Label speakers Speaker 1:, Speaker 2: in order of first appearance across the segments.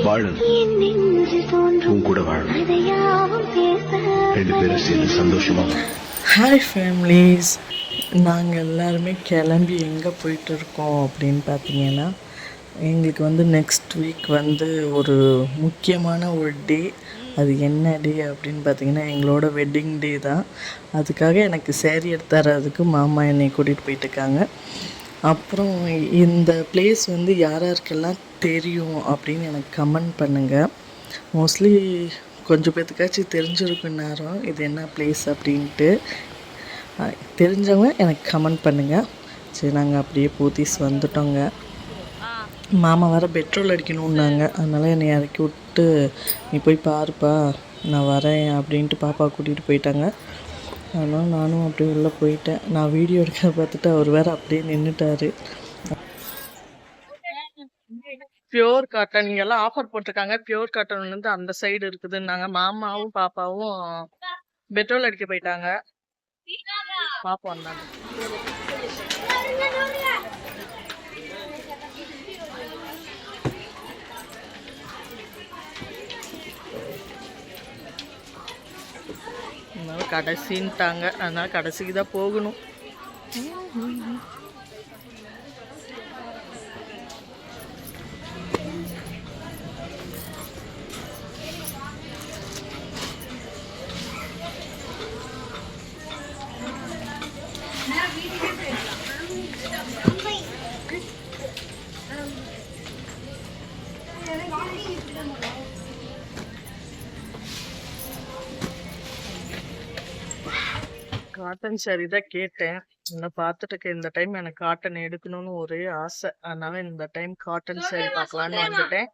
Speaker 1: வாழணும், உன் கூட வாழணும், 2 பேரும் சேர்ந்து சந்தோஷமா.
Speaker 2: ஹாய் ஃபேமிலிஸ், நாங்கள் எல்லாருமே கிளம்பி எங்கே போயிட்டுருக்கோம் அப்படின்னு பார்த்தீங்கன்னா, எங்களுக்கு நெக்ஸ்ட் வீக் ஒரு முக்கியமான ஒரு டே. அது என்ன டே அப்படின்னு பார்த்தீங்கன்னா, எங்களோட வெட்டிங் டே தான். அதுக்காக எனக்கு சேரீ எடுத்து தரதுக்கு மாமா என்னை கூட்டிகிட்டு போயிட்டுருக்காங்க. அப்புறம் இந்த பிளேஸ் யார் யாருக்கெல்லாம் தெரியும் அப்படின்னு எனக்கு கமெண்ட் பண்ணுங்கள். மோஸ்ட்லி கொஞ்சம் பேத்துக்காச்சும் தெரிஞ்சிருக்கும் நேரம் இது என்ன பிளேஸ் அப்படின்ட்டு. தெரிஞ்சவங்க எனக்கு கமெண்ட் பண்ணுங்கள். சரி, நாங்கள் அப்படியே போத்தீஸ் வந்துட்டோங்க. மாமா வேறு பெட்ரோல் அடிக்கணுன்னாங்க, அதனால் என்னை இறக்கி விட்டு நீ போய் பாருப்பா, நான் வரேன் அப்படின்ட்டு பாப்பா கூட்டிகிட்டு போயிட்டாங்க. அதனால் நானும் அப்படியே உள்ளே போயிட்டேன். நான் வீடியோ எடுக்க பார்த்துட்டு அவர் வேறு அப்படியே நின்றுட்டார். பியோர் காட்டன் எல்லாம் ஆஃபர் போட்டிருக்காங்க. பியோர் காட்டன் அந்த சைடு இருக்குதுன்னாங்க. மாமாவும் பாப்பாவும் பெட்ரோல் அடிக்க போயிட்டாங்க. பாப்பா வந்தாங்க. அதனால கடைசின்ட்டாங்க, அதனால கடைசிக்கு தான் போகணும். காட்டன் சாரி தான் கேட்டேன். இன்னும் பார்த்துட்டு இந்த டைம் எனக்கு காட்டன் எடுக்கணும்னு ஒரே ஆசை. அதனால இந்த டைம் காட்டன் சாரி பார்க்கலான்னு வந்துட்டேன்.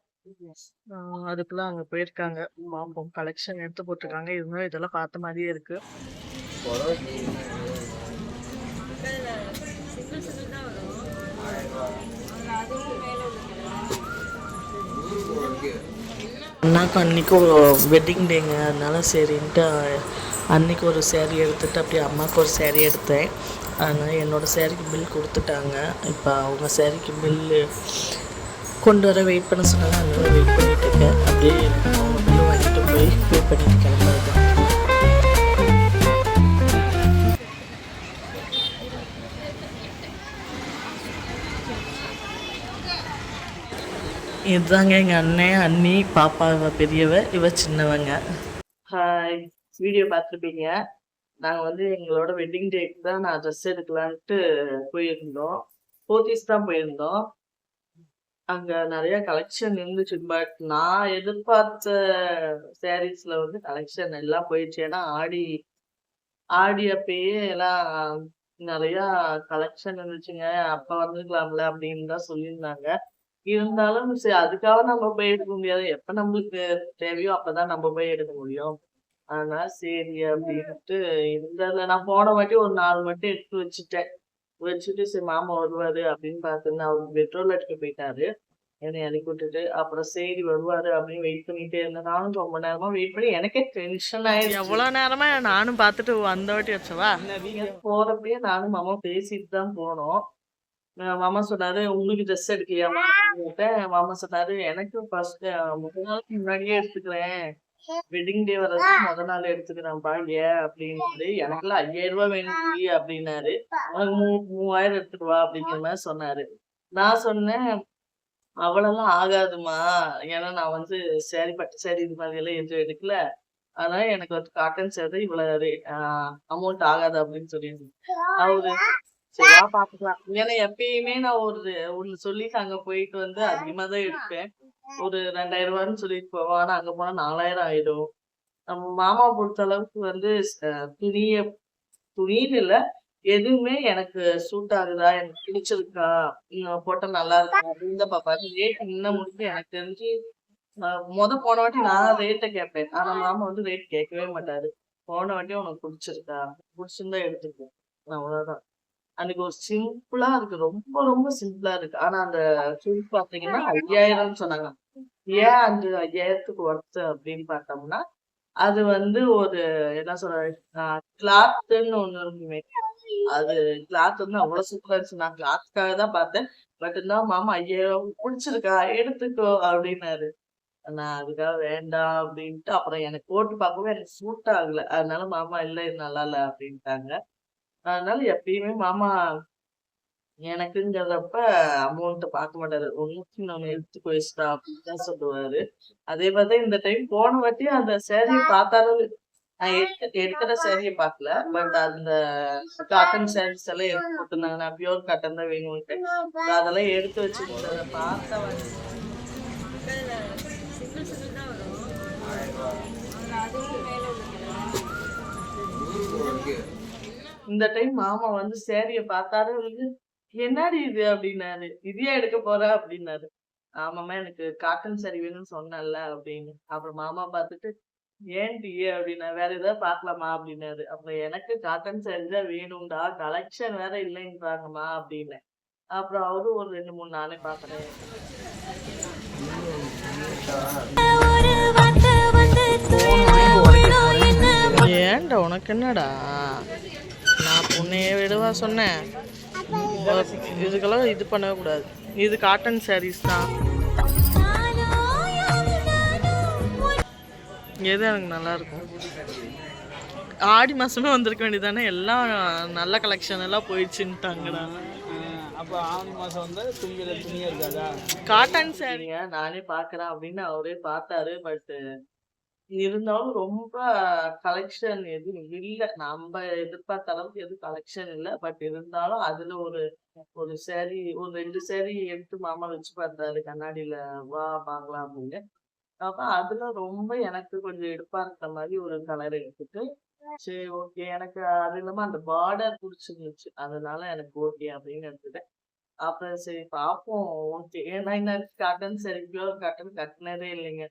Speaker 2: அதுக்குள்ள அங்கே போயிருக்காங்க. பாப்போம், கலெக்ஷன் எடுத்து போட்டிருக்காங்க. இருந்தாலும் இதெல்லாம் பார்த்த மாதிரியே இருக்கு. அண்ணாக்கு அன்றைக்கி ஒரு வெட்டிங் டேங்க, அதனால சரின்ட்டு அன்றைக்கி ஒரு சேரீ எடுத்துகிட்டு அப்படியே அம்மாவுக்கு ஒரு சேரீ எடுத்தேன். அதனால் என்னோடய சேரீக்கு பில் கொடுத்துட்டாங்க. இப்போ அவங்க சேரீக்கு பில்லு கொண்டு வர வெயிட் பண்ண சொன்னாங்க. அதனால வெயிட் பண்ணிட்டு இருக்கேன். அப்படியே அவங்க பில்லு வாங்கிட்டு போய் பே பண்ணிட்டு கிளம்புறது. இதுதாங்க எங்கள் அண்ணன், அண்ணி, பாப்பா பெரியவ, இவ சின்னவங்க. ஹாய், வீடியோ பார்த்துருப்பீங்க. நாங்கள் எங்களோட வெட்டிங் டேக்கு தான் நான் ட்ரெஸ் எடுக்கலான்ட்டு போயிருந்தோம். போத்தீஸ் தான் போயிருந்தோம். அங்கே நிறைய கலெக்ஷன் இருந்துச்சு. பட் நான் எதிர்பார்த்த சாரீஸில் கலெக்ஷன் எல்லாம் போயிடுச்சு. ஏன்னா ஆடி அப்பயே எல்லாம் நிறையா கலெக்ஷன் இருந்துச்சுங்க. அப்போ வந்துக்கலாம்ல அப்படின்னு தான் சொல்லியிருந்தாங்க. இருந்தாலும் சரி, அதுக்காக நம்ம போய் எடுக்க முடியாது. எப்ப நம்மளுக்கு தேவையோ அப்பதான் நம்ம போய் எடுக்க முடியும். அதனால சரி அப்படின்ட்டு இருந்ததுல நான் போன வாட்டி ஒரு 4 மட்டும் எடுத்து வச்சுட்டு சரி மாமா வருவாரு அப்படின்னு பார்த்துருந்தேன். அவருக்கு பெட்ரோல் அடிக்க போயிட்டாரு, என்னை இறக்கி விட்டுட்டு. அப்புறம் சரி வருவாரு அப்படின்னு வெயிட் பண்ணிட்டே இருந்தேன். நானும் ரொம்ப நேரமா வெயிட் பண்ணி எனக்கே டென்ஷன் ஆயிடுச்சு. எவ்வளவு நேரமா நானும் பார்த்துட்டு அந்த வாட்டி வச்சவா போறப்பயே நானும் மாமா பேசிட்டு தான் போனோம். மாமா சொன்னாரு, உங்களுக்கு ட்ரெஸ் எடுக்கியா? மாமா சொன்னாரு, எனக்கு ஃபர்ஸ்ட் முதல் நாளுக்கு முன்னாடியே எடுத்துக்கிறேன், வெட்டிங் டே வர்றது முதல் நாள் எடுத்துக்கிறேன் பாண்டிய அப்படின்னு. எனக்குலாம் 5000 ரூபாய் வேணும் அப்படின்னாரு. 3000 எடுத்துட்டு வா அப்படிங்கிற மாதிரி சொன்னாரு. நான் சொன்னேன், அவ்வளவுலாம் ஆகாதுமா, ஏன்னா நான் சேரீ பட்டு சேரீ இது மாதிரி எல்லாம் எதுவும் எடுக்கல, அதனால எனக்கு காட்டன் சேரீ இவ்வளவு அமௌண்ட் ஆகாது அப்படின்னு சொல்லியிருந்தேன். அவரு சரிவா பாத்துக்கலாம். ஏன்னா எப்பயுமே நான் ஒண்ணு சொல்லிட்டு அங்க போயிட்டு அதிகமா தான் எடுப்பேன். ஒரு 2000 ரூபான்னு சொல்லிட்டு போவேன். ஆனா அங்க போனா 4000 ஆயிடும். நம்ம மாமா பொறுத்த அளவுக்கு துணின்னு இல்ல, எதுவுமே எனக்கு சூட் ஆகுதா, எனக்கு பிடிச்சிருக்கா, போட்டா நல்லா இருக்கா அப்படின்னு தான் பாப்பாரு. ரேட் இன்னும் முடிஞ்சு எனக்கு தெரிஞ்சு போன வாட்டி நான் ரேட்டை கேட்பேன். ஆனா மாமா ரேட் கேட்கவே மாட்டாரு. போன வாட்டி உனக்கு பிடிச்சிருக்கா, பிடிச்சிருந்தா எடுத்துக்கோ, அவ்வளவுதான். அன்னைக்கு ஒரு சிம்பிளா இருக்கு, ரொம்ப ரொம்ப சிம்பிளா இருக்கு. ஆனா அந்த சுல் பாத்தீங்கன்னா 5000 சொன்னாங்க. ஏன் அந்த 5000க்கு ஒர்த் அப்படின்னு பார்த்தோம்னா, அது ஒரு என்ன சொல்றது, கிளாத்துன்னு ஒண்ணு இருக்குமே, அது கிளாத் அவ்வளவு சூப்பரா இருந்துச்சு. நான் கிளாத்துக்காக தான் பார்த்தேன். பட் இருந்தாலும் மாமா 5000 பிடிச்சிருக்கா எடுத்துக்கோ அப்படின்னாரு. நான் அதுக்காக வேண்டாம் அப்படின்ட்டு அப்புறம் எனக்கு போட்டு பார்க்கவும் எனக்கு சூட் ஆகல. அதனால மாமா இல்ல இது நல்லா இல்ல அப்படின்ட்டாங்க. அதனால எப்பயுமே மாமா எனக்குங்கிறப்ப அமௌண்ட் பார்க்க மாட்டாரு. ஒண்ணுக்கு இன்னொன்னு எடுத்துக்கோ எக்ஸ்ட்ரா அப்படின்னு தான் சொல்லுவாரு. அதே மாதிரி தான் இந்த டைம் போன வாட்டியும் அந்த சாரிய பார்த்தாலும் நான் எடுக்கிற சாரிய பார்க்கல. பட் அந்த காட்டன் சாரீஸ் எல்லாம் எடுத்து போட்டிருந்தாங்க. நான் பியூர் காட்டன் தான் வேணும்ன்ட்டு. அதெல்லாம் எடுத்து வச்சிருந்தத பார்த்த வாட்டி இந்த டைம் மாமா வந்து சாரிய பார்த்தாரு வந்து, "என்னடி இது?" அப்படின்னாரு. "இதையா எடுக்க போற?" அப்படின்னாரு. "ஆமாம்மா எனக்கு காட்டன் சாரி வேணும்னு சொன்னேன்ல" அப்படின்னு. அப்புறம் மாமா பார்த்துட்டு, "ஏன்டி?" அப்படின்னா, "வேற ஏதாவது பார்க்கலாமா?" அப்படின்னாரு. அப்புறம் எனக்கு காட்டன் சாரி தான் வேணும்டா, கலெக்ஷன் வேற இல்லைன்றாங்கம்மா அப்படின்னேன். அப்புறம் அவரும் ஒரு 2, 3 நானே பார்க்குறேன். ஏன்டா உனக்கு என்னடா? நான் உன்னைய விடவா சொன்னேன்? இதுக்கெல்லாம் இது பண்ணவே கூடாது. இது காட்டன் சாரீஸ் தான். எது எனக்கு நல்லா இருக்கும்? ஆடி மாசமே வந்திருக்க வேண்டியதானே. எல்லாம் நல்ல கலெக்ஷன் எல்லாம் போயிடுச்சுன்ட்டாங்கடா.
Speaker 3: அப்போ ஆவணி மாசம் வந்து துணியே இருக்காதா?
Speaker 2: காட்டன் சாரிங்க நானே பார்க்குறேன் அப்படின்னு அவரே பார்த்தாரு. பட் இருந்தாலும் ரொம்ப கலெக்ஷன் எதுவும் இல்ல. நம்ப எதிர்பார்த்த அளவுக்கு எதுவும் கலெக்ஷன் இல்ல. பட் இருந்தாலும் அதுல ஒரு ஒரு சாரி ஒரு 2 சாரி எடுத்து மாமா வச்சு பார்த்தாரு கண்ணாடில. வா பார்க்கலாம் அப்படின்னு. அப்ப அதுல ரொம்ப எனக்கு கொஞ்சம் எடுப்பா இருக்கிற மாரி ஒரு கலர் எடுத்துட்டு, சரி ஓகே. எனக்கு அது இல்லாம அந்த பார்டர் புடிச்சிருந்துச்சு. அதனால எனக்கு ஓகே அப்படின்னு எடுத்துட்டேன். அப்புறம் சரி பார்ப்போம். ஓகே. ஏன்னா என்ன காட்டன் சாரி பியூர் காட்டன் கட்டுனதே இல்லைங்க.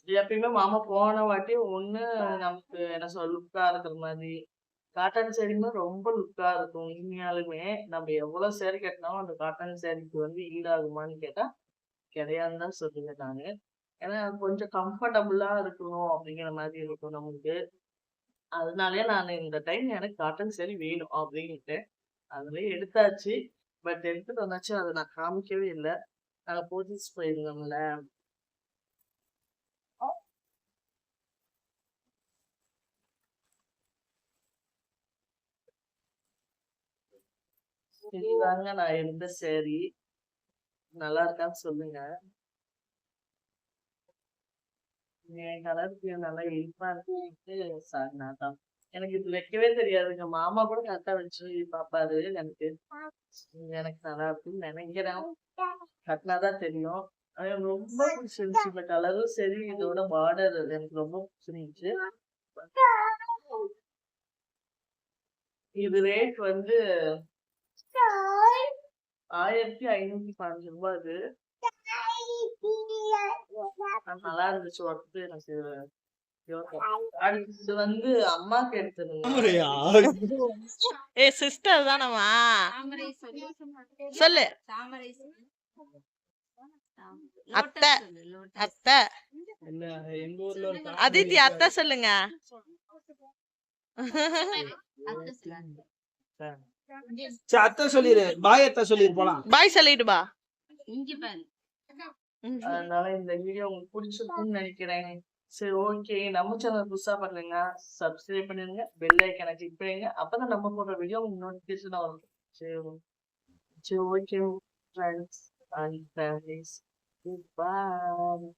Speaker 2: எப்பயுமே மாமா போன வாட்டி ஒண்ணு நமக்கு என்ன சொல்ல லுக்கா இருக்கிற மாதிரி. காட்டன் சாரீன்னா ரொம்ப லுக்கா இருக்கும். உண்மையாலுமே நம்ம எவ்வளவு சாரி கட்டினாலும் அந்த காட்டன் சாரீக்கு வந்து ஈடாகுமான்னு கேட்டா, கிடையாதுன்னு தான் சொல்லுவேன் நானு. ஏன்னா கொஞ்சம் கம்ஃபர்டபுளா இருக்கணும் அப்படிங்கிற மாதிரி இருக்கும் நமக்கு. அதனாலயே நானு இந்த டைம் எனக்கு காட்டன் சாரி வேணும் அப்படின்னுட்டேன். அதுலயே எடுத்தாச்சு. பட் எடுத்துட்டு வந்தாச்சு. அத நான் காமிக்கவே இல்ல. நாங்க போத்தீஸ் போயிருந்தோம்ல. இதுதாங்க நான் எடுத்த சாரி. நல்லா இருக்கான்னு சொல்லுங்க. என் கலருக்கு நல்லா இனிப்பா இருக்குன்ட்டு நான் தான். எனக்கு இது வைக்கவே தெரியாதுங்க. மாமா கூட கரெக்டா வச்சு பாப்பாரு. எனக்கு நல்லா இருக்குன்னு நினைக்கிறேன். கட்டினாதான் தெரியும். ஆனா எனக்கு ரொம்ப பிடிச்சிருந்துச்சு. இந்த கலரும் சரி, இதோட பார்டர் எனக்கு ரொம்ப பிடிச்சிருந்துச்சு. இது ரேட் வந்து ரூ. 1515 இது. நல்லா இருந்துச்சு. ஒர்த்து எனக்கு. அடுத்து வந்து அம்மாக்கு எடுத்திருந்தேன். ஏ சிஸ்டர் தானம்மா? சொல்லு. அத்தை அத்தை
Speaker 3: எங்க ஊர்ல ஒரு
Speaker 2: அதித்தி அத்தை சொல்லுங்க.
Speaker 3: அத்தை சொல்லிரு. பாய் அத்தை சொல்லிரு போலாம்.
Speaker 2: பாய் சொல்லிட்டு பா. அதனால இந்த வீடியோ உங்களுக்கு பிடிச்சிருக்கும்னு நினைக்கிறேன். சரி ஓகே. நம்ம சேனல் புதுசா பண்ணுங்க. சப்ஸ்கிரைப் பண்ணிருங்க. பெல் ஐக்கான கிளிக் பண்ணுங்க. அப்பதான் நம்ம போடுற வீடியோ உங்களுக்கு நோட்டிபிகேஷன் வரும். சரி சரி okay friends and families. Goodbye.